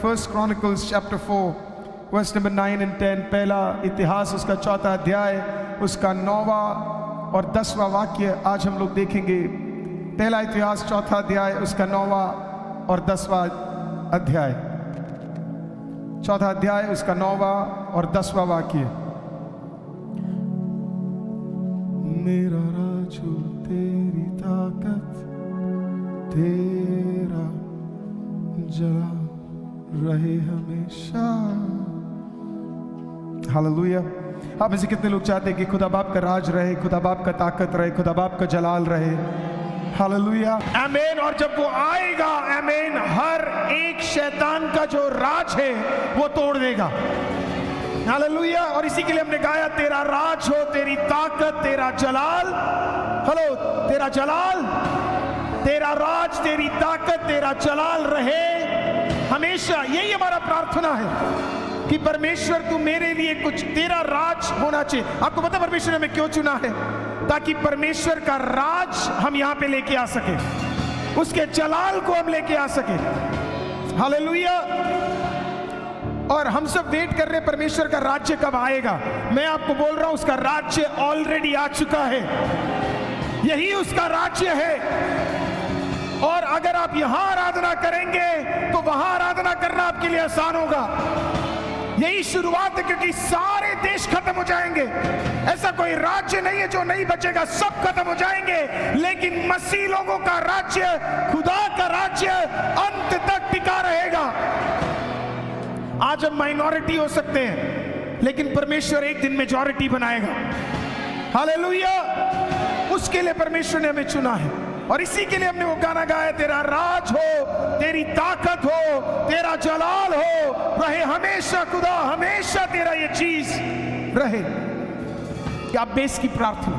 First Chronicles chapter 4 verse number 9 and 10। पहला इतिहास उसका चौथा अध्याय उसका 9वां और 10वां वाक्य आज हम लोग देखेंगे। पहला इतिहास चौथा अध्याय उसका 9वां और 10वां अध्याय, चौथा अध्याय उसका 9वां और 10वां वाक्य। मेरा राजू तेरी ताकत तेरा जला रहे हमेशा। हालेलुया। आप ऐसे कितने लोग चाहते हैं कि खुदा बाप का राज रहे, खुदा बाप का ताकत रहे, खुदा बाप का जलाल रहे। हालेलुया, आमीन। और जब वो आएगा, आमीन, हर एक शैतान का जो राज है वो तोड़ देगा। हालेलुया। और इसी के लिए हमने गाया, तेरा राज हो, तेरी ताकत, तेरा जलाल। हेलो, तेरा जलाल, तेरा राज, तेरी ताकत, तेरा जलाल रहे हमेशा। यही हमारा प्रार्थना है कि परमेश्वर तू मेरे लिए कुछ, तेरा राज होना चाहिए। आपको पता परमेश्वर ने हमें क्यों चुना है? ताकि परमेश्वर का राज हम यहां पे लेके आ सके, उसके जलाल को हम लेके आ सके। हालेलुया। और हम सब वेट कर रहे हैं परमेश्वर का राज्य कब आएगा। मैं आपको बोल रहा हूं उसका राज्य ऑलरेडी आ चुका है। यही उसका राज्य है। और अगर आप यहां आराधना करेंगे तो वहां आराधना करना आपके लिए आसान होगा। यही शुरुआत है, क्योंकि सारे देश खत्म हो जाएंगे। ऐसा कोई राज्य नहीं है जो नहीं बचेगा, सब खत्म हो जाएंगे। लेकिन मसीह लोगों का राज्य, खुदा का राज्य अंत तक टिका रहेगा। आज हम माइनॉरिटी हो सकते हैं, लेकिन परमेश्वर एक दिन मेजॉरिटी बनाएगा। हालेलुया। उसके लिए परमेश्वर ने हमें चुना है। और इसी के लिए हमने वो गाना गाया, तेरा राज हो, तेरी ताकत हो, तेरा जलाल हो, रहे हमेशा खुदा, हमेशा तेरा ये चीज रहे। या बेस की प्रार्थना,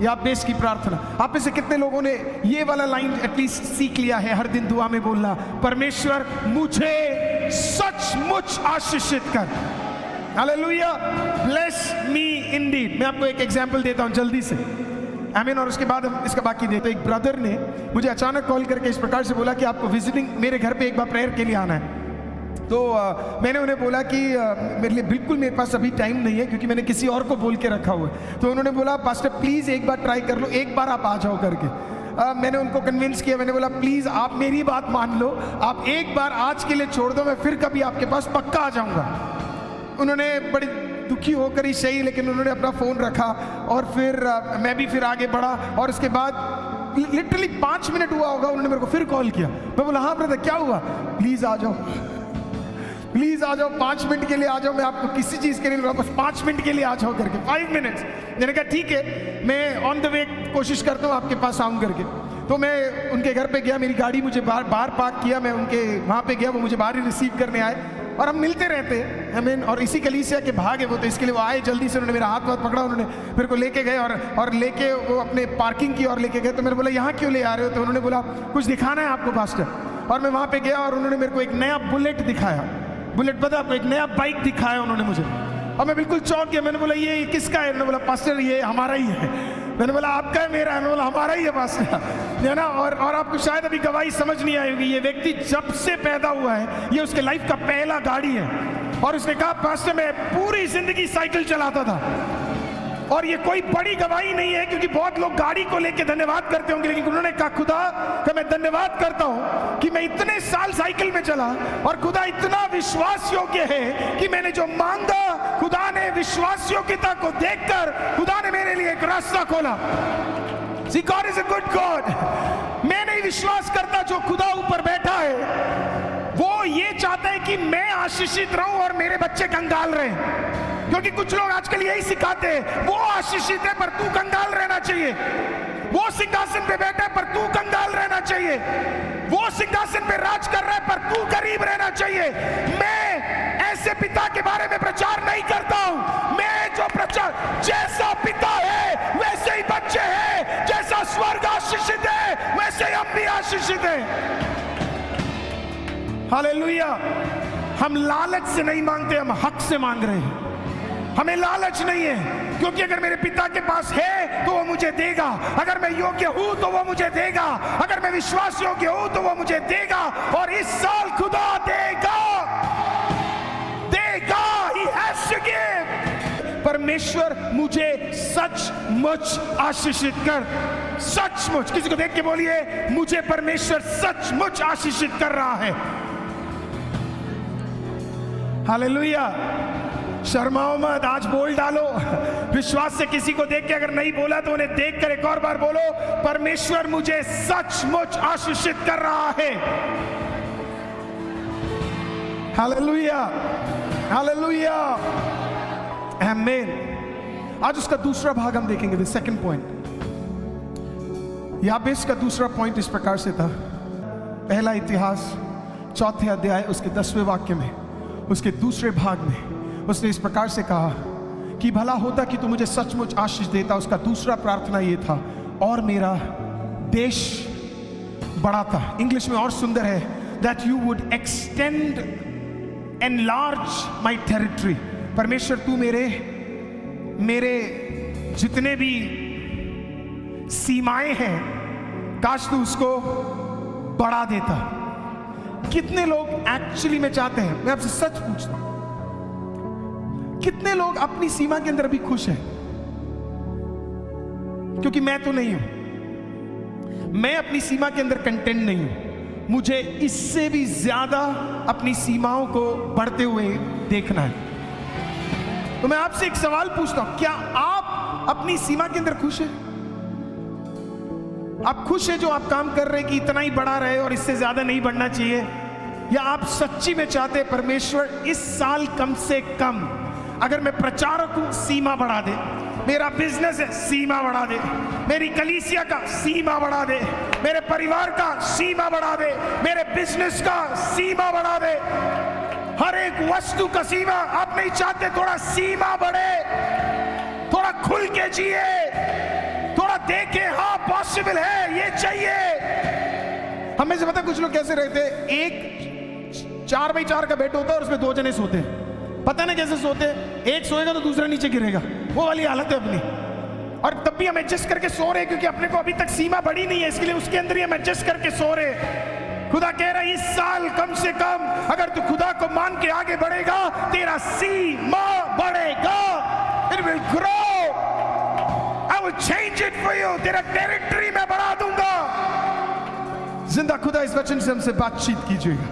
या बेस की प्रार्थना। आप में से कितने लोगों ने ये वाला लाइन एटलीस्ट सीख लिया है, हर दिन दुआ में बोलना, परमेश्वर मुझे सचमुच आशीषित कर। हालेलुया। Bless me Indeed. मैं आपको एक एग्जांपल देता हूं जल्दी से, आमीन। और उसके बाद हम इसका बाकी देते। एक ब्रदर ने मुझे अचानक कॉल करके इस प्रकार से बोला कि आपको विजिटिंग मेरे घर पे एक बार प्रेयर के लिए आना है। तो मैंने उन्हें बोला कि मेरे लिए बिल्कुल, मेरे पास अभी टाइम नहीं है, क्योंकि मैंने किसी और को बोल के रखा हुआ है। तो उन्होंने बोला, पास्टर प्लीज एक बार ट्राई कर लो, एक बार आप आ जाओ करके। मैंने उनको कन्विंस किया। मैंने बोला प्लीज आप मेरी बात मान लो, आप एक बार आज के लिए छोड़ दो, मैं फिर कभी आपके पास पक्का आ जाऊंगा। उन्होंने बड़ी दुखी होकर ही सही, लेकिन उन्होंने अपना फोन रखा और फिर मैं भी फिर आगे बढ़ा। और उसके बाद लिटरली 5 मिनट हुआ होगा, उन्होंने मेरे को फिर कॉल किया। मैं बोला हाँ ब्रदर क्या हुआ, प्लीज आ जाओ, प्लीज आ जाओ, 5 मिनट के लिए आ जाओ, मैं आपको किसी चीज के लिए, बस 5 मिनट के लिए आ जाओ करके। 5 मिनट्स। मैंने कहा ठीक है, मैं ऑन द वे कोशिश करता हूँ आपके पास आऊँ करके। तो मैं उनके घर पे गया, मेरी गाड़ी मुझे बाहर पार्क किया, मैं उनके वहाँ पे गया, वो मुझे बाहर ही रिसीव करने आए। और हम मिलते रहते हैं, आमीन। और इसी कलीसिया के भाग है वो, तो इसके लिए वो आए जल्दी से। उन्होंने मेरा हाथ पकड़ा, उन्होंने मेरे को लेके गए और लेके वो अपने पार्किंग की ओर लेके गए। तो मैंने बोला यहाँ क्यों ले आ रहे हो? तो उन्होंने बोला कुछ दिखाना है आपको पास्टर। और मैं वहाँ पे गया और उन्होंने मेरे को एक नया बुलेट दिखाया। बुलेट पता आपको, एक नया बाइक दिखाया उन्होंने मुझे। और मैं बिल्कुल चौंक गया। मैंने बोला ये किसका है? उन्होंने बोला पास्टर ये हमारा ही है। मैंने बोला आपका है? मेरा है। मैंने बोला हमारा ही है पास्टर, है ना। और आपको शायद अभी गवाही समझ नहीं आई होगी, ये व्यक्ति जब से पैदा हुआ है ये उसके लाइफ का पहला गाड़ी है। और उसने कहा पास्टर मैं पूरी जिंदगी साइकिल चलाता था। और ये कोई बड़ी गवाही नहीं है, क्योंकि बहुत लोग गाड़ी को लेके धन्यवाद करते होंगे, लेकिन उन्होंने कहा खुदा का मैं धन्यवाद करता हूं कि मैं इतने साल साइकिल में चला, और खुदा इतना विश्वास योग्य है कि मैंने जो मांगा, खुदा ने विश्वास योग्यता को देखकर खुदा ने मेरे लिए एक रास्ता खोला। See, God is a good God। मैं नहीं विश्वास करता जो खुदा ऊपर बैठा है वो ये चाहता है कि मैं आशीषित रहूं और मेरे बच्चे कंगाल रहे। क्योंकि कुछ लोग आजकल यही सिखाते हैं, वो आशीषित है पर तू कंगाल रहना चाहिए, वो सिंहासन पे बैठा है पर तू कंगाल रहना चाहिए, वो सिंहासन पे राज कर रहा है पर तू गरीब रहना चाहिए। मैं ऐसे पिता के बारे में प्रचार नहीं करता हूं। मैं जो प्रचार, जैसा पिता है वैसे ही बच्चे हैं, जैसा स्वर्ग आशीषित है वैसे ही हम भी आशीषित हैं। हालेलुया। हम लालच से नहीं मांगते, हम हक से मांग रहे हैं। हमें लालच नहीं है, क्योंकि अगर मेरे पिता के पास है तो वो मुझे देगा। अगर मैं योग्य हूं तो वो मुझे देगा। अगर मैं विश्वास योग्य हूं तो वो मुझे देगा। और इस साल खुदा देगा। परमेश्वर मुझे सचमुच आशीषित कर। सचमुच, किसी को देख के बोलिए, मुझे परमेश्वर सचमुच आशीषित कर रहा है। हालेलुया। शर्माओ मत, आज बोल डालो विश्वास से। किसी को देख के अगर नहीं बोला तो उन्हें देख कर एक और बार बोलो, परमेश्वर मुझे सचमुच आशीषित कर रहा है। हालेलुया, हालेलुया, आमीन। आज उसका दूसरा भाग हम देखेंगे, द सेकंड पॉइंट। याबेस का दूसरा पॉइंट इस प्रकार से था। पहला इतिहास 4 अध्याय उसके 10वें वाक्य में, उसके दूसरे भाग में उसने इस प्रकार से कहा कि भला होता कि तू मुझे सचमुच आशीष देता। उसका दूसरा प्रार्थना ये था, और मेरा देश बढ़ाता। इंग्लिश में और सुंदर है, that you would extend enlarge my territory. परमेश्वर तू मेरे जितने भी सीमाएं हैं, काश तू उसको बढ़ा देता। कितने लोग एक्चुअली में चाहते हैं, मैं आपसे सच पूछता हूं, कितने लोग अपनी सीमा के अंदर भी खुश हैं? क्योंकि मैं तो नहीं हूं, मैं अपनी सीमा के अंदर कंटेंट नहीं हूं। मुझे इससे भी ज्यादा अपनी सीमाओं को बढ़ते हुए देखना है। तो मैं आपसे एक सवाल पूछता हूं, क्या आप अपनी सीमा के अंदर खुश हैं? आप खुश हैं जो आप काम कर रहे हैं कि इतना ही बढ़ा रहे और इससे ज्यादा नहीं बढ़ना चाहिए? या आप सच्ची में चाहते हैं परमेश्वर इस साल कम से कम, अगर मैं प्रचारक हूं, सीमा बढ़ा दे, मेरा बिजनेस है सीमा बढ़ा दे, मेरी कलीसिया का सीमा बढ़ा दे, मेरे परिवार का सीमा बढ़ा दे, मेरे बिजनेस का सीमा बढ़ा दे, हर एक वस्तु का सीमा। आप नहीं चाहते थोड़ा सीमा बढ़े, थोड़ा खुल के जिए, थोड़ा देखे, हाँ पॉसिबल है, ये चाहिए। हमें से पता कुछ लोग कैसे रहते हैं, एक 4x4 का बेड होता है और उसमें 2 जने सोते हैं। पता नहीं कैसे सोते हैं, एक सोएगा तो दूसरा नीचे गिरेगा, वो वाली हालत है अपनी। और तब भी हम एडजस्ट करके सो रहे, क्योंकि अपने को अभी तक सीमा बढ़ी नहीं है, इसके लिए उसके अंदर ही हम एडजस्ट करके सो रहे। खुदा कह रहा है इस साल कम से कम अगर तू खुदा को मान के आगे बढ़ेगा, तेरा सीमा बढ़ेगा। It will grow, I will change it for you. तेरा टेरिटरी मैं बढ़ा दूंगा। जिंदा खुदा इस वचन से हमसे बातचीत कीजिएगा।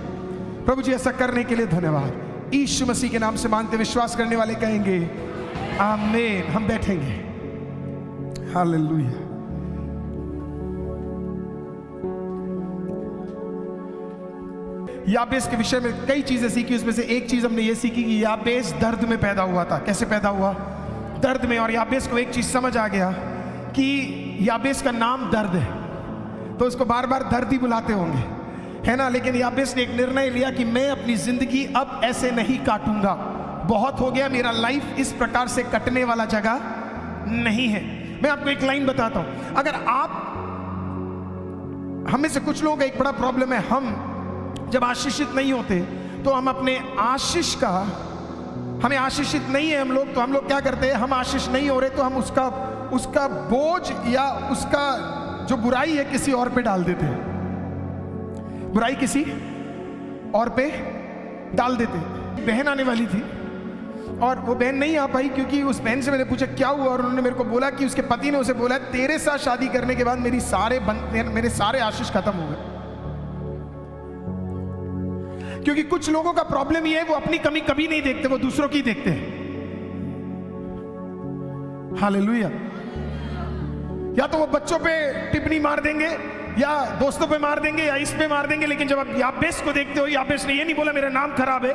प्रभु जी ऐसा करने के लिए धन्यवाद। यीशु मसीह के नाम से मांगते, विश्वास करने वाले कहेंगे आमीन। हम बैठेंगे। हालेलुया। याबेस के विषय में कई चीजें सीखी, उसमें से एक चीज हमने ये सीखी कि याबेस दर्द में पैदा हुआ था। कैसे पैदा हुआ? दर्द में। और याबेस को एक चीज समझ आ गया कि याबेस का नाम दर्द है, तो उसको बार बार दर्द ही बुलाते होंगे, है ना। लेकिन याबेस ने एक निर्णय लिया कि मैं अपनी जिंदगी अब ऐसे नहीं काटूंगा, बहुत हो गया, मेरा लाइफ इस प्रकार से कटने वाला जगह नहीं है। मैं आपको एक लाइन बताता हूं। अगर आप, हमें से कुछ लोगों का एक बड़ा प्रॉब्लम है, हम जब आशीषित नहीं होते तो हम अपने आशीष का, हमें आशीषित नहीं है हम लोग, तो हम लोग क्या करते हैं, हम आशीष नहीं हो रहे तो हम उसका बोझ या उसका जो बुराई है किसी और पे डाल देते हैं। बुराई किसी और पे डाल देते। बहन आने वाली थी और वो बहन नहीं आ पाई, क्योंकि उस बहन से मैंने पूछा क्या हुआ, और उन्होंने मेरे को बोला कि उसके पति ने उसे बोला तेरे साथ शादी करने के बाद मेरे सारे आशीष खत्म हो गए। क्योंकि कुछ लोगों का प्रॉब्लम ये है, वो अपनी कमी कभी नहीं देखते, वो दूसरों की देखते हैं। हालेलुया। या तो वो बच्चों पे टिप्पणी मार देंगे, या दोस्तों पे मार देंगे, या इस पे मार देंगे। लेकिन जब आप याबेस को देखते हो, याबेस ने ये नहीं बोला मेरा नाम खराब है,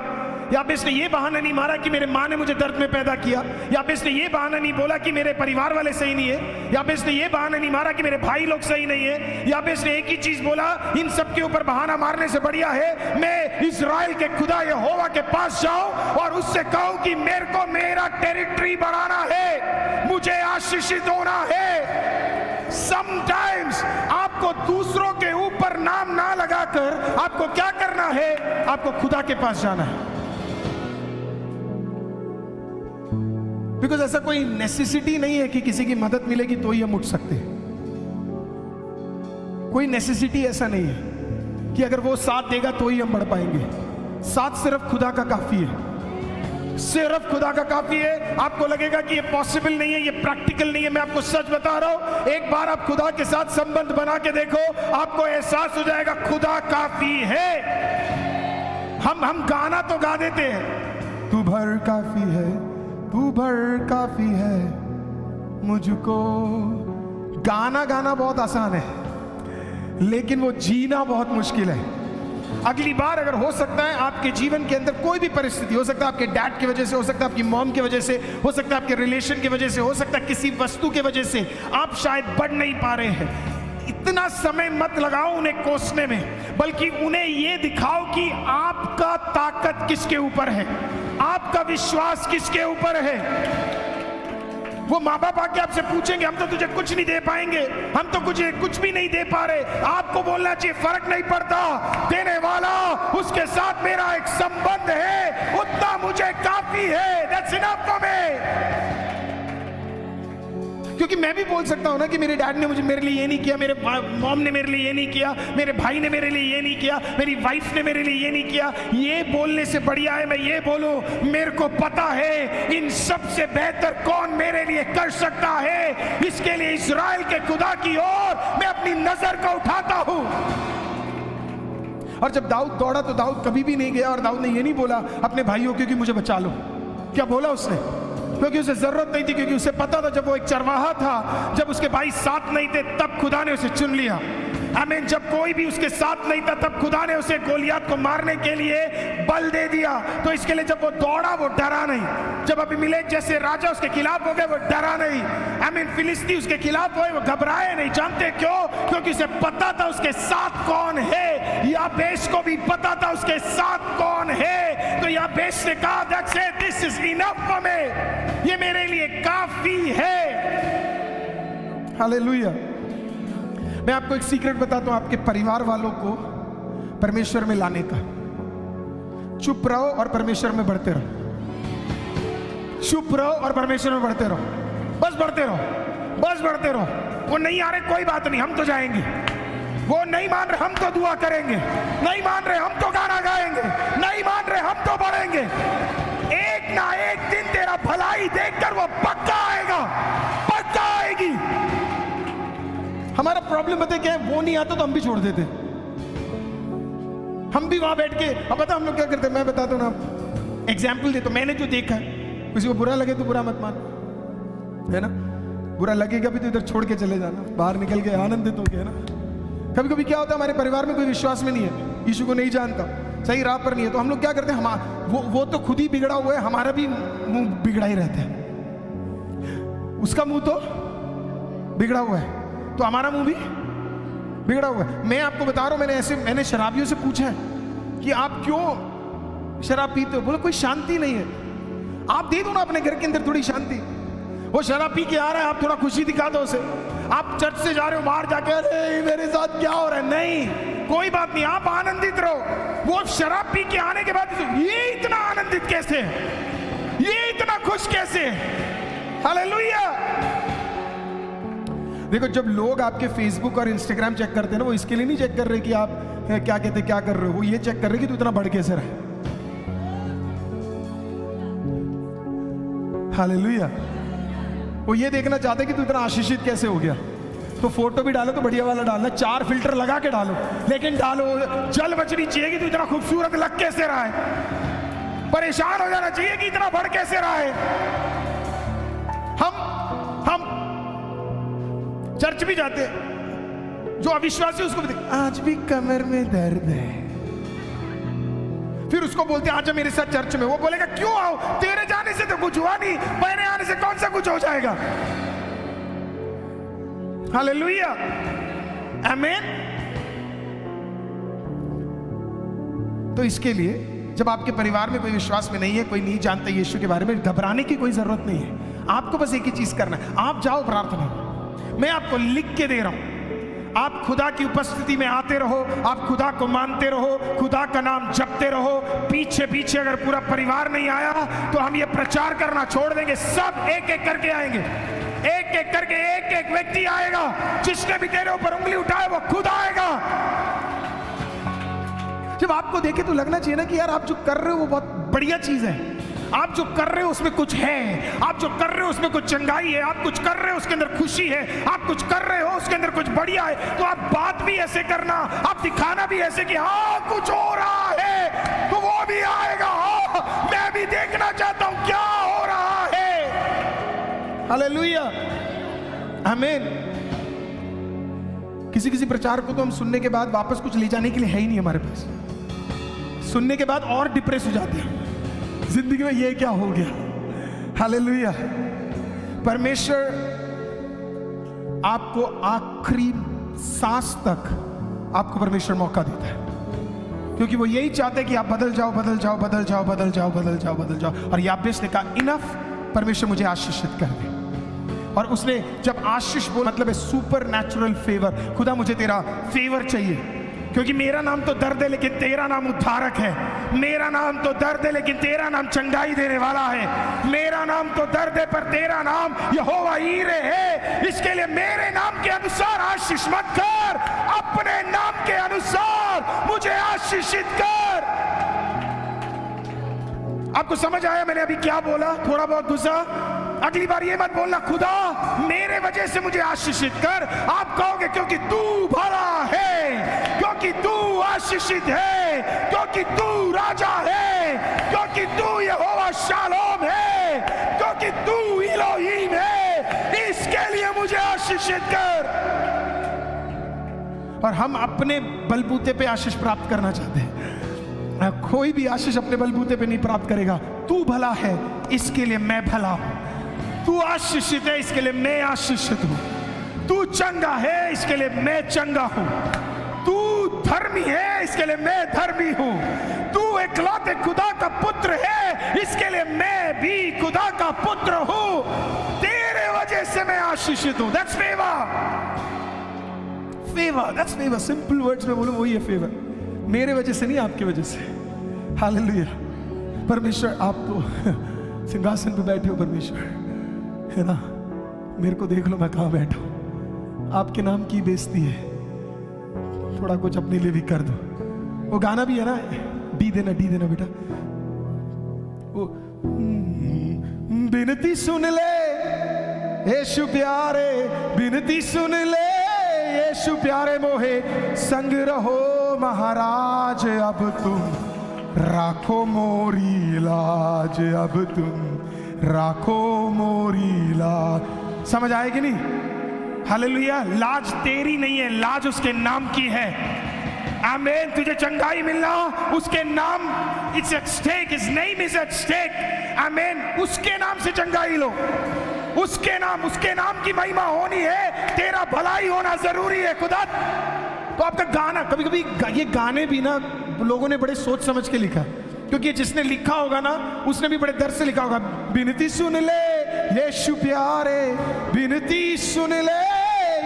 याबेस ने ये बहाना नहीं मारा कि मेरे माँ ने मुझे दर्द में पैदा किया, याबेस ने ये बहाना नहीं बोला कि मेरे परिवार वाले सही नहीं है, याबेस ने ये बहाना नहीं मारा कि मेरे भाई लोग सही नहीं है। याबेस ने एक ही चीज बोला, इन सब के ऊपर बहाना मारने से बढ़िया है मैं इजराइल के खुदा यहोवा के पास जाऊं और उससे कहूं कि मेरे को मेरा टेरिटरी बढ़ाना है, मुझे आशीषित होना है। समटाइम्स आपको दूसरों के ऊपर नाम ना लगाकर आपको क्या करना है, आपको खुदा के पास जाना है। बिकॉज ऐसा कोई नेसेसिटी नहीं है कि किसी की मदद मिलेगी तो ही हम उठ सकते हैं। कोई नेसेसिटी ऐसा नहीं है कि अगर वो साथ देगा तो ही हम बढ़ पाएंगे। साथ सिर्फ खुदा का काफी है। सिर्फ खुदा का काफी है। आपको लगेगा कि ये पॉसिबल नहीं है, ये प्रैक्टिकल नहीं है, मैं आपको सच बता रहा हूं, एक बार आप खुदा के साथ संबंध बना के देखो, आपको एहसास हो जाएगा खुदा काफी है। हम गाना तो गा देते हैं, तू भर काफी है, तू भर काफी है मुझको। गाना बहुत आसान है, लेकिन वो जीना बहुत मुश्किल है। अगली बार अगर हो सकता है आपके जीवन के अंदर कोई भी परिस्थिति, हो सकता है आपके डैड की वजह से, हो सकता है आपकी मॉम की वजह से, हो सकता है आपके रिलेशन की वजह से, हो सकता है किसी वस्तु की वजह से आप शायद बढ़ नहीं पा रहे हैं। इतना समय मत लगाओ उन्हें कोसने में, बल्कि उन्हें यह दिखाओ कि आपका ताकत किसके ऊपर है, आपका विश्वास किसके ऊपर है। वो माँ बाप आके आपसे पूछेंगे हम तो तुझे कुछ नहीं दे पाएंगे, हम तो कुछ भी नहीं दे पा रहे, आपको बोलना चाहिए फर्क नहीं पड़ता, देने वाला उसके साथ मेरा एक संबंध है, उतना मुझे काफी है। That's enough for me। क्योंकि मैं भी बोल सकता हूं ना कि मेरे डैड ने मेरे लिए ये नहीं किया, मेरे मॉम ने मेरे लिए ये नहीं किया, मेरे भाई ने मेरे लिए ये नहीं किया, मेरी वाइफ ने मेरे लिए ये नहीं किया। ये बोलने से बढ़िया है मैं ये बोलूं, मेरे को पता है इन सब से बेहतर कौन मेरे लिए कर सकता है। इसके लिए इस्राएल के खुदा की ओर मैं अपनी नजर को उठाता हूं। और जब दाऊद दौड़ा तो दाऊद कभी भी नहीं गया और दाऊद ने ये नहीं बोला अपने भाइयों को कि मुझे बचा लो। क्या बोला उसने? क्योंकि उसे जरूरत नहीं थी, क्योंकि उसे पता था जब वो एक चरवाहा था, जब उसके भाई साथ नहीं थे, तब खुदा ने उसे चुन लिया। आमीन। जब कोई भी उसके साथ नहीं था, तब खुदा ने उसे गोलियत को मारने के लिए बल दे दिया। तो इसके लिए जब वो दौड़ा वो डरा नहीं। जब अबीमेलेक जैसे राजा उसके खिलाफ हो गए वो डरा नहीं। आमीन। फिलिस्ती उसके खिलाफ हुए वो घबराए नहीं। जानते क्यों? क्योंकि उसे पता था उसके साथ कौन है। याबेश को भी पता था उसके साथ कौन है। तो याबेश ने कहा that's it, this is enough for me, ये मेरे लिए काफी है। हालेलुया। मैं आपको एक सीक्रेट बताता हूं आपके परिवार वालों को परमेश्वर में लाने का। चुप रहो और परमेश्वर में बढ़ते रहो। चुप रहो और परमेश्वर में बढ़ते रहो। बस बढ़ते रहो, बस बढ़ते रहो। वो नहीं आ रहे कोई बात नहीं, हम तो जाएंगे। वो नहीं मान रहे हम तो दुआ करेंगे। नहीं मान रहे हम तो गाना गाएंगे। नहीं मान रहे हम तो बढ़ेंगे। एक ना एक दिन तेरा भलाई देखकर वो पक्का आएगा, पक्का आएगी। हमारा प्रॉब्लम पता है क्या है? वो नहीं आता तो हम भी छोड़ देते। हम भी वहां बैठ के, अब पता हम लोग क्या करते हैं, मैं बताता हूं ना, एग्जाम्पल देता हूं। मैंने जो देखा है, किसी को बुरा लगे तो बुरा मत मान, है ना। बुरा लगेगा भी तो इधर छोड़ के चले जाना, बाहर निकल के आनंदित हो गया, है ना। कभी कभी क्या होता है, हमारे परिवार में कोई विश्वास में नहीं है, यीशु को नहीं जानता, सही राह पर नहीं है, तो हम लोग क्या करते हैं, वो तो खुद ही बिगड़ा हुआ है, हमारा भी मुंह बिगड़ा ही रहता है। उसका मुंह तो बिगड़ा हुआ है तो हमारा मुंह भी बिगड़ा हुआ है। मैं आपको बता रहा हूं, मैंने शराबियों से पूछा है कि आप क्यों शराब पीते हो? बोले कोई शांति नहीं है। आप दे दो ना अपने घर के अंदर थोड़ी शांति। वो शराब पी के आ रहा है, आप थोड़ा खुशी दिखा दो उसे। आप चर्च से जा रहे हो, बाहर जाके अरे मेरे साथ क्या हो रहा है, नहीं कोई बात नहीं, आप आनंदित रहो। वो शराब पी के आने के बाद ये इतना आनंदित कैसे है, ये इतना खुश कैसे है? हालेलुया। देखो, जब लोग आपके फेसबुक और इंस्टाग्राम चेक करते हैं ना, वो इसके लिए नहीं चेक कर रहे कि आप क्या कहते क्या कर रहे हो, वो ये चेक कर रहे कि तू इतना बढ़ कैसे रहे। हालेलुया। वो ये देखना चाहते हैं कि तू इतना आशीषित कैसे हो गया। तो फोटो भी डालो तो बढ़िया वाला डालना, 4 फिल्टर लगा के डालो, लेकिन डालो, जल बचनी चाहिए कि तू इतना खूबसूरत लग कैसे रहा है। परेशान हो जाना चाहिए कि इतना बढ़ कैसे रहा है। हम चर्च भी जाते हैं, जो अविश्वासी उसको भी आज भी कमर में दर्द है, फिर उसको बोलते आजा मेरे साथ चर्च में। वो बोलेगा क्यों आओ, तेरे जाने से तो कुछ हुआ नहीं, मेरे आने से कौन सा कुछ हो जाएगा। हालेलुया, आमीन। तो इसके लिए जब आपके परिवार में कोई विश्वास में नहीं है, कोई नहीं जानता यीशु के बारे में, घबराने की कोई जरूरत नहीं है। आपको बस एक ही चीज करना है, आप जाओ प्रार्थना। मैं आपको लिख के दे रहा हूं, आप खुदा की उपस्थिति में आते रहो, आप खुदा को मानते रहो, खुदा का नाम जपते रहो। पीछे पीछे अगर पूरा परिवार नहीं आया तो हम ये प्रचार करना छोड़ देंगे, सब एक एक करके आएंगे। एक एक करके एक एक व्यक्ति आएगा। जिसने भी तेरे ऊपर उंगली उठाए वो खुद आएगा। जब आपको देखे तो लगना चाहिए ना कि यार आप जो कर रहे हो वो बहुत बढ़िया चीज है। आप जो कर रहे हो उसमें कुछ है, आप जो कर रहे हो उसमें कुछ चंगाई है, आप कुछ कर रहे हो उसके अंदर खुशी है, आप कुछ कर रहे हो उसके अंदर कुछ बढ़िया है, तो आप बात भी ऐसे करना, आप दिखाना भी ऐसे कि हाँ कुछ हो रहा है, तो वो भी आएगा, हाँ मैं भी देखना चाहता हूं क्या हो रहा है। हालेलुया, आमीन। किसी किसी प्रचार को तो हम सुनने के बाद वापस कुछ ले जाने के लिए है ही नहीं हमारे पास, सुनने के बाद और डिप्रेस हो जाते हैं, जिंदगी में ये क्या हो गया। हालेलुया। परमेश्वर आपको आखिरी सांस तक आपको परमेश्वर मौका देता है, क्योंकि वो यही चाहते हैं कि आप बदल जाओ, बदल जाओ, बदल जाओ, बदल जाओ, बदल जाओ, बदल जाओ। और याबेस ने कहा इनफ, परमेश्वर मुझे आशीषित कर दे। और उसने जब आशीष बोल मतलब है सुपर नेचुरल फेवर, खुदा मुझे तेरा फेवर चाहिए, क्योंकि मेरा नाम तो दर्द है लेकिन तेरा नाम उद्धारक है, मेरा नाम तो दर्द है लेकिन तेरा नाम चंगाई देने वाला है, मेरा नाम तो दर्द है पर तेरा नाम यहोवा ईरे है। इसके लिए मेरे नाम के अनुसार आशीष मत कर, अपने नाम के अनुसार मुझे आशीषित कर। आपको समझ आया मैंने अभी क्या बोला? थोड़ा बहुत घुसा? अगली बार ये मत बोलना खुदा मेरे वजह से मुझे आशीषित कर, आप कहोगे क्योंकि तू भला है, क्योंकि तू आशीषित है, क्योंकि तू राजा है, क्योंकि तू यहोवा शालोम है, क्योंकि तू इलोहीम है, इसके लिए मुझे आशीषित कर। और हम अपने बलबूते पे आशीष प्राप्त करना चाहते हैं, कोई भी आशीष अपने बलबूते पे नहीं प्राप्त करेगा। तू भला है इसके लिए मैं भला हूं, तू आशीषित है इसके लिए मैं आशीषित हूं, तू चंगा है इसके लिए मैं चंगा हूं, तू धर्मी है इसके लिए मैं धर्मी हूं, तू इकलौते खुदा का पुत्र है इसके लिए मैं भी खुदा का पुत्र हूं, तेरे वजह से मैं आशीषित हूं। That's favour, favour, that's favour. Simple words में बोलो वही है फेवर, मेरे वजह से नहीं आपकी वजह से। हालेलुया। परमेश्वर आप तो सिंहासन पे बैठे हो परमेश्वर, है ना, मेरे को देख लो मैं कहां बैठा हूं, आपके नाम की बेइज्जती है, थोड़ा कुछ अपने लिए भी कर दो। वो गाना भी है ना, डी देना बेटा, वो बिनती सुन ले यीशु प्यारे, बिनती सुन ले यीशु प्यारे, मोहे संग रहो महाराज, अब तुम राखो मोरी लाज, अब तुम राखो मोरी लाज। समझ आएगी नहीं? हालेलुया। लाज तेरी नहीं है, लाज उसके नाम की है। आमीन। तुझे चंगाई मिलना उसके नाम, it's at stake, his name is at stake. आमीन। उसके नाम से चंगाई लो, उसके नाम की महिमा होनी है, तेरा भलाई होना जरूरी है। खुदा तो आपका गाना, कभी कभी ये गाने भी ना लोगों ने बड़े सोच समझ के लिखा, क्योंकि जिसने लिखा होगा ना उसने भी बड़े दर्द से लिखा होगा। बिनती सुन ले यीशु प्यारे, बिनती सुन ले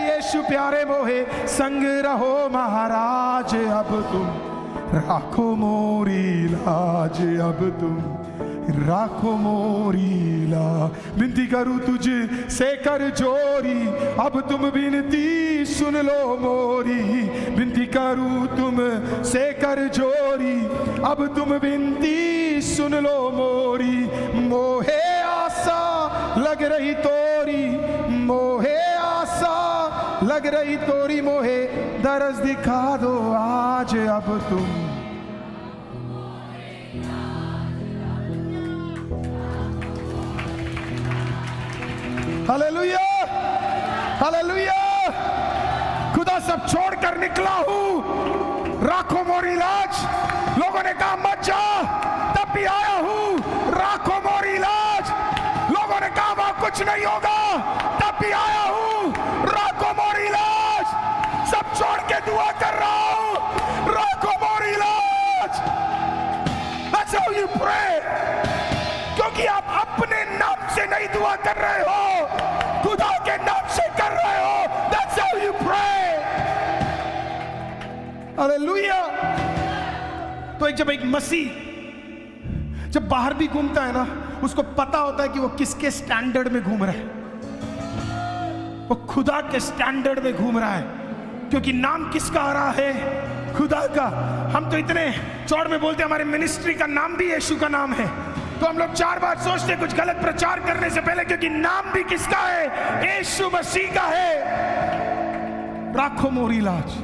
यीशु प्यारे, मोहे संग रहो महाराज, अब तुम राखो मोरी लाज, अब तुम राखो मोरी ला। विनती करूं तुझ से कर जोरी, अब तुम विनती सुन लो मोरी, विनती करूं तुम से कर जोरी, अब तुम विनती सुन लो मोरी। मोहे आशा लग रही तोरी, मोहे आशा लग रही तोरी, मोहे दरस दिखा दो आज, अब तुम। Hallelujah, hallelujah. खुदा सब छोड़कर निकला हूं, राखो मोरी लाज। लोगों ने कहा मत जा, तब भी आया हूं, राखो मोरी लाज। लोगों ने कहा वहां कुछ नहीं होगा, तब भी आया हूं, राखो मोरी लाज। सब छोड़ के दुआ कर रहा हूं, राखो मोरी लाज। That's how you pray। क्योंकि आप अपने नाम से नहीं दुआ कर रहे हो, खुदा के नाम से कर रहे हो। That's how you pray। Hallelujah. तो जब एक मसीह जब बाहर भी घूमता है ना, उसको पता होता है कि वो किसके स्टैंडर्ड में घूम रहा है, वो खुदा के स्टैंडर्ड में घूम रहा है। क्योंकि नाम किसका आ रहा है? खुदा का। हम तो इतने चौड़ में बोलते हैं हमारे मिनिस्ट्री का नाम भी यीशु का नाम है, तो हम लोग 4 बार सोचते कुछ गलत प्रचार करने से पहले, क्योंकि नाम भी किसका है? यीशु मसीह का है। राखो मोरी लाज।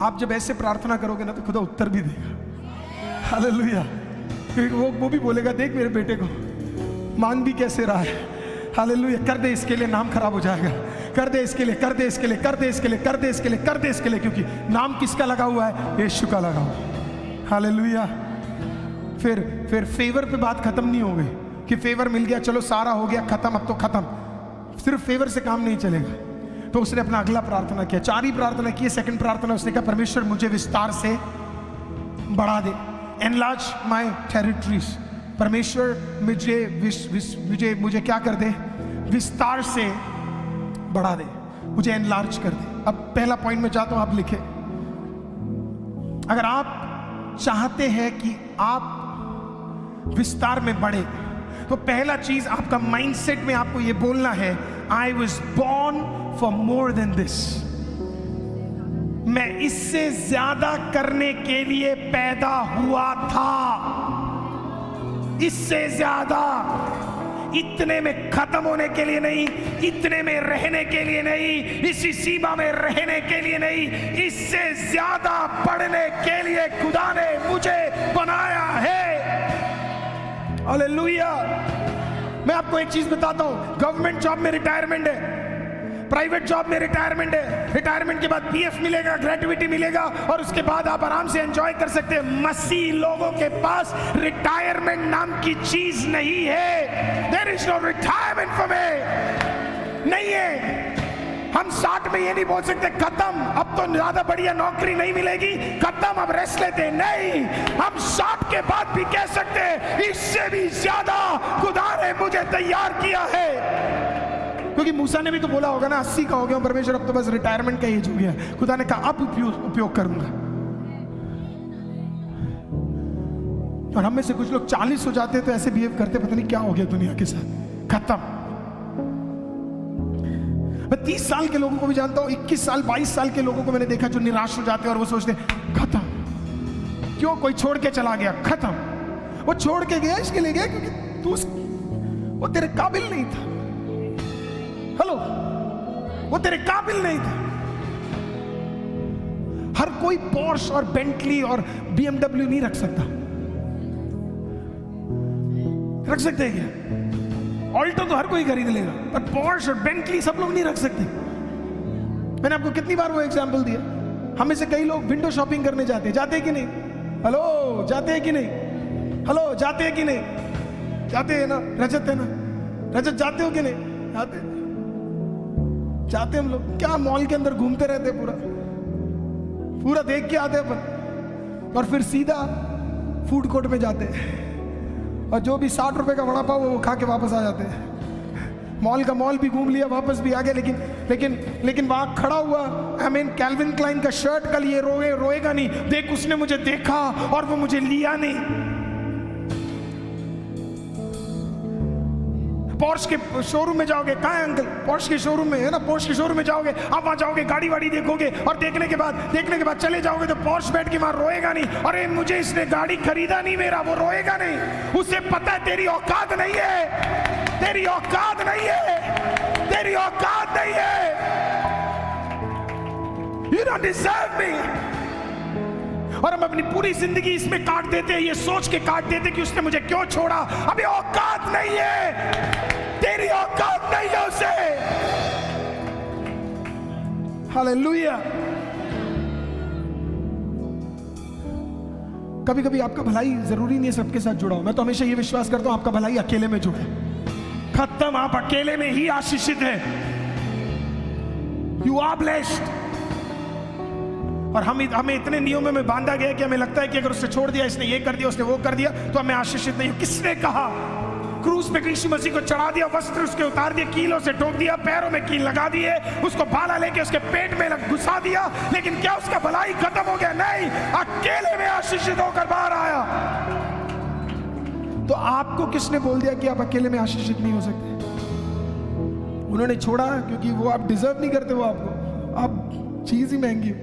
आप जब ऐसे प्रार्थना करोगे ना तो खुदा उत्तर भी देगा। हालेलुया। वो भी बोलेगा, देख मेरे बेटे को मांग भी कैसे रहा है। हालेलुया। कर दे इसके लिए, नाम खराब हो जाएगा। कर दे इसके लिए, कर दे इसके लिए, कर दे इसके लिए, कर दे इसके लिए, कर दे इसके लिए, क्योंकि नाम किसका लगा हुआ है? यीशु का लगा हुआ। हालेलुया। फिर फेवर पे बात खत्म नहीं हो गई कि फेवर मिल गया, चलो सारा हो गया खत्म, अब तो खत्म। सिर्फ फेवर से काम नहीं चलेगा। तो उसने अपना अगला प्रार्थना किया, 4 ही प्रार्थना की। सेकंड प्रार्थना उसने कहा, परमेश्वर मुझे विस्तार से बढ़ा दे, एनलार्ज माय टेरिटरीज। परमेश्वर मुझे क्या कर दे? विस्तार से बढ़ा दे, मुझे एनलार्ज कर दे। अब पहला पॉइंट में चाहता हूं आप लिखे, अगर आप चाहते हैं कि आप विस्तार में बढ़े तो पहला चीज आपका माइंडसेट में आपको यह बोलना है, I was born for more than this. मैं इससे ज्यादा करने के लिए पैदा हुआ था। इससे ज्यादा, इतने में खत्म होने के लिए नहीं, इतने में रहने के लिए नहीं, इसी सीमा में रहने के लिए नहीं, इससे ज्यादा बढ़ने के लिए खुदा ने मुझे बनाया है। हालेलुया। मैं आपको एक चीज बताता हूं, गवर्नमेंट जॉब में रिटायरमेंट है, प्राइवेट जॉब में रिटायरमेंट है। रिटायरमेंट के बाद पीएफ मिलेगा, ग्रेट्युटी मिलेगा और उसके बाद आप आराम से एंजॉय कर सकते हैं। मसीह लोगों के पास रिटायरमेंट नाम की चीज नहीं है। There is no retirement for me, नहीं है। हम 60 में ये नहीं बोल सकते खत्म, अब तो ज्यादा बढ़िया नौकरी नहीं मिलेगी, खत्म, अब रेस्ट लेते। नहीं, हम 60 के बाद भी कह सकते हैं इससे भी ज्यादा खुदा ने मुझे तैयार किया है। क्योंकि मूसा ने भी तो बोला होगा ना, 80 का हो गया परमेश्वर, अब तो बस रिटायरमेंट का एज हो गया। खुदा ने कहा अब उपयोग करूंगा। और हम में से कुछ लोग 40 हो जाते तो ऐसे बिहेव करते, पता नहीं क्या हो गया दुनिया के साथ, खत्म। मैं 30 साल के लोगों को भी जानता हूं, 21 साल 22 साल के लोगों को मैंने देखा जो निराश हो जाते हैं और वो सोचते खत्म। क्यों? कोई छोड़ के चला गया, खत्म। वो छोड़ के गया इसके लिए गया क्योंकि वो तेरे काबिल नहीं था। हेलो, वो तेरे काबिल नहीं था। हर कोई पोर्श और बेंटली और बीएमडब्ल्यू नहीं रख सकता। रख सकते हैं क्या? ऑल्टो तो हर कोई खरीद लेगा, पर पोर्श और बेंटली सब लोग नहीं रख सकते। मैंने आपको कितनी बार वो एग्जांपल दिया। हमें से कई लोग विंडो शॉपिंग करने जाते हैं कि नहीं? हेलो, जाते हैं कि नहीं? हेलो, जाते हैं कि नहीं? जाते हैं ना? रजत है ना? रजत जाते हो कि नहीं? जाते हम लोग। क्या मॉल के अंदर घूमते रहते, पूरा देख के आते अपन, और फिर सीधा फूड कोर्ट में जाते हैं और जो भी 60 रुपए का वड़ा पाव वो खा के वापस आ जाते हैं। मॉल का मॉल भी घूम लिया, वापस भी आ गए, लेकिन वहां खड़ा हुआ, आई मीन कैल्विन क्लाइन का शर्ट का लिए रोएगा नहीं। देख, उसने मुझे देखा और वो मुझे लिया नहीं। पोर्श के शोरूम में जाओगे, कहाँ है अंकल? पोर्श के शोरूम में है ना। पोर्श के शोरूम में जाओगे, आप वहां जाओगे, गाड़ी वाड़ी देखोगे और देखने के बाद चले जाओगे तो पोर्श बैठ के वहां रोएगा नहीं, अरे मुझे इसने गाड़ी खरीदा नहीं मेरा, वो रोएगा नहीं। उसे पता है तेरी औकात नहीं है, तेरी औकात नहीं है, तेरी औकात नहीं है। You don't deserve me। और हम अपनी पूरी जिंदगी इसमें काट देते हैं, ये सोच के काट देते कि उसने मुझे क्यों छोड़ा। अभी औकात नहीं है, तेरी औकात नहीं है उसे। हालेलुया। कभी कभी आपका भलाई जरूरी नहीं है सबके साथ जुड़ा हो। मैं तो हमेशा ये विश्वास करता हूं आपका भलाई अकेले में जुड़ा। खत्म, आप अकेले में ही आशीषित है। You are blessed. और हमें इतने नियमों में बांधा गया कि हमें लगता है कि अगर उसने छोड़ दिया, इसने ये कर दिया, उसने वो कर दिया, तो हमें आशीषित नहीं। किसने कहा? क्रूस पे यीशु मसीह को चढ़ा दिया, वस्त्र उसके उतार दिए, कीलों से ठोक दिया, पैरों में कील लगा दिए, उसको भाला लेके उसके पेट में घुसा दिया, लेकिन क्या उसका भलाई खत्म हो गया? नहीं, अकेले में आशीषित होकर बाहर आया। तो आपको किसने बोल दिया कि आप अकेले में आशीषित नहीं हो सकते? उन्होंने छोड़ा क्योंकि वो आप डिजर्व नहीं करते, वो आपको, आप चीज ही महंगी।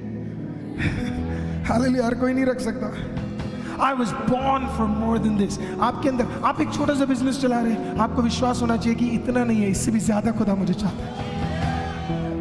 हालेलुया। हर कोई नहीं रख सकता। I was born for more than this. आपके अंदर, आप एक छोटा सा बिजनेस चला रहे हैं, आपको विश्वास होना चाहिए कि इतना नहीं है, इससे भी ज्यादा खुदा मुझे चाहता है।